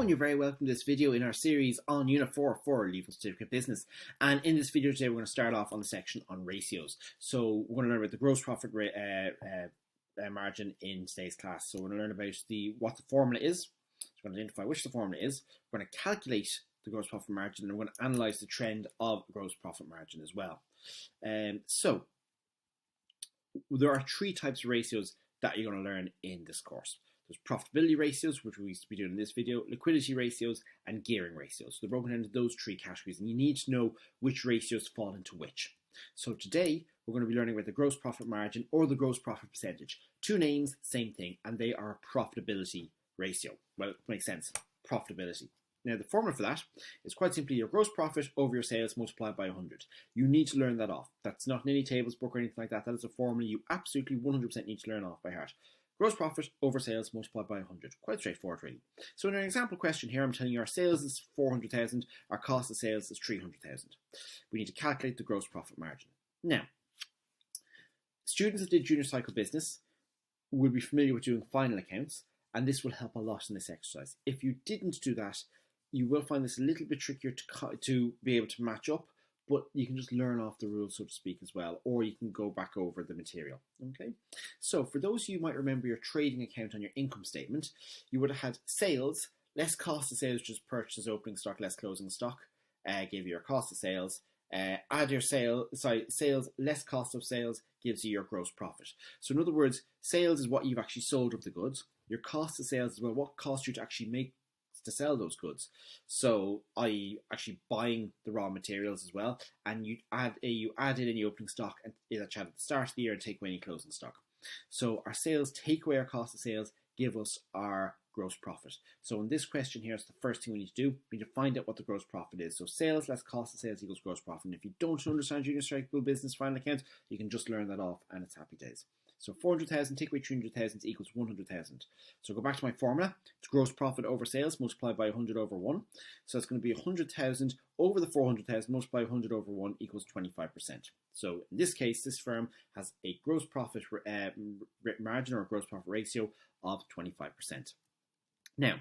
you're very welcome to this video in our series on Unit 4 for Leaving Certificate Business. And in this video today, we're going to start off on the section on ratios. So we're going to learn about the gross profit margin in today's class. So we're going to learn about what the formula is. We're going to identify which the formula is. We're going to calculate the gross profit margin, and we're going to analyse the trend of gross profit margin as well. So there are three types of ratios that you're going to learn in this course. There's profitability ratios, which we used to be doing in this video, liquidity ratios, and gearing ratios. So they're broken into those three categories, and you need to know which ratios fall into which. So today, we're going to be learning about the gross profit margin or the gross profit percentage. Two names, same thing, and they are a profitability ratio. Well, it makes sense. Profitability. Now, the formula for that is quite simply your gross profit over your sales multiplied by 100. You need to learn that off. That's not in any tables book or anything like that. That is a formula you absolutely 100% need to learn off by heart. Gross profit over sales multiplied by 100. Quite straightforward, really. So in an example question here, I'm telling you our sales is 400,000, our cost of sales is 300,000. We need to calculate the gross profit margin. Now, students that did junior cycle business will be familiar with doing final accounts, and this will help a lot in this exercise. If you didn't do that, you will find this a little bit trickier to be able to match up, but you can just learn off the rules, so to speak, as well, or you can go back over the material, okay? So for those of you who might remember your trading account on your income statement, you would have had sales, less cost of sales, just purchases, opening stock, less closing stock, gave you your cost of sales, add your sales, less cost of sales gives you your gross profit. So in other words, sales is what you've actually sold of the goods, your cost of sales is, well, what cost you to actually make to sell those goods. So i.e. actually buying the raw materials as well, and you add in any opening stock and that you had at the start of the year and take away any closing stock. So our sales take away our cost of sales, give us our gross profit. So in this question here, it's the first thing we need to do. We need to find out what the gross profit is. So sales less cost of sales equals gross profit. And if you don't understand junior cycle business final account, you can just learn that off and it's happy days. So 400,000 take away 300,000 equals 100,000. So go back to my formula. It's gross profit over sales multiplied by 100 over 1. So it's going to be 100,000 over the 400,000 multiplied by 100 over 1 equals 25%. So in this case, this firm has a gross profit margin or a gross profit ratio of 25%. Now,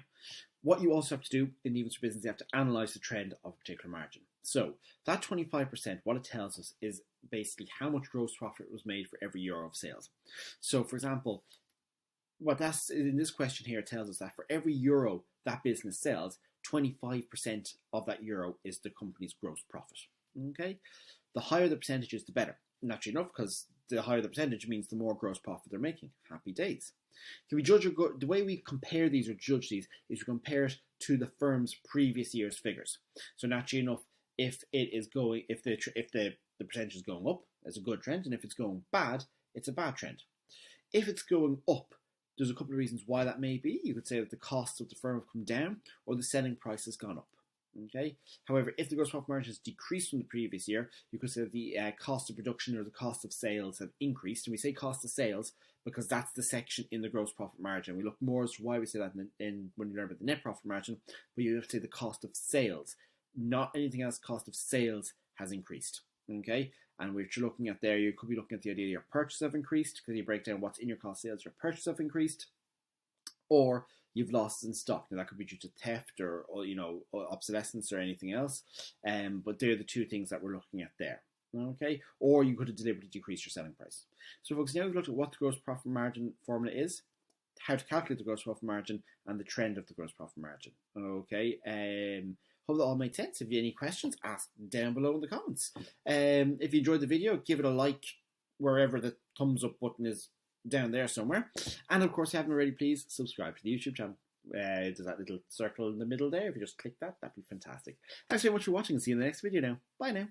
what you also have to do in Leaving Cert Business, you have to analyse the trend of a particular margin. So that 25%, what it tells us is basically how much gross profit was made for every euro of sales. So for example, what that's in this question here tells us that for every euro that business sells, 25% of that euro is the company's gross profit. Okay, the higher the percentage is, the better. Naturally enough, because the higher the percentage means the more gross profit they're making. Happy days. Can we judge the way we compare these or judge these is we compare it to the firm's previous year's figures. So naturally enough, if the percentage is going up, it's a good trend, and if it's going bad, it's a bad trend. If it's going up, there's a couple of reasons why that may be. You could say that the costs of the firm have come down, or the selling price has gone up. Okay. However, if the gross profit margin has decreased from the previous year, you could say that the cost of production or the cost of sales have increased. And we say cost of sales because that's the section in the gross profit margin. We look more as to why we say that when we learn about the net profit margin, but you have to say the cost of sales, not anything else. Cost of sales has increased. Okay. And what you're looking at there, you could be looking at the idea your purchases have increased because you break down what's in your cost of sales, your purchases have increased, or you've lost in stock. Now that could be due to theft or obsolescence or anything else. But they're the two things that we're looking at there. Okay, or you could have deliberately decreased your selling price. So folks, now we've looked at what the gross profit margin formula is, how to calculate the gross profit margin, and the trend of the gross profit margin. Okay, hope that all made sense. If you have any questions, ask down below in the comments. If you enjoyed the video, give it a like wherever the thumbs up button is down there somewhere. And of course, if you haven't already, please subscribe to the YouTube channel. There's that little circle in the middle there. If you just click that, that'd be fantastic. Thanks very much for watching, and see you in the next video now. Bye now.